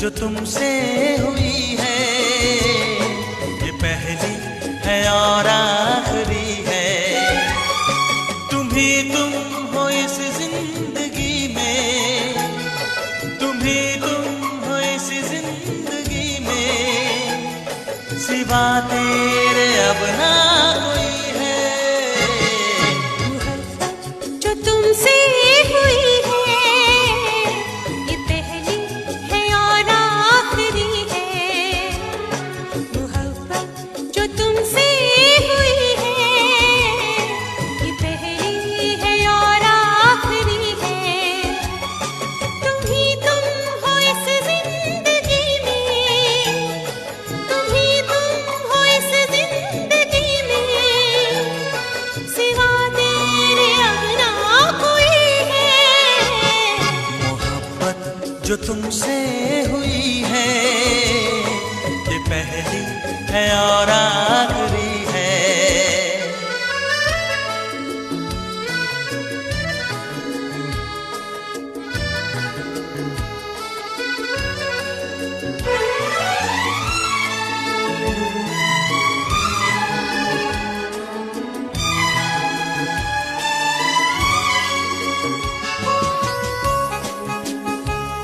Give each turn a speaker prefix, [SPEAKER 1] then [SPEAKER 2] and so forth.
[SPEAKER 1] जो तुमसे हुई है, ये पहली है और आखिरी है। तुम ही तुम हो इस जिंदगी में, तुम ही तुम हो इस जिंदगी में, सिवा तेरे अब ना कोई है।
[SPEAKER 2] जो तुमसे हुई
[SPEAKER 1] जो तुमसे हुई है, ये पहली है और आखिरी।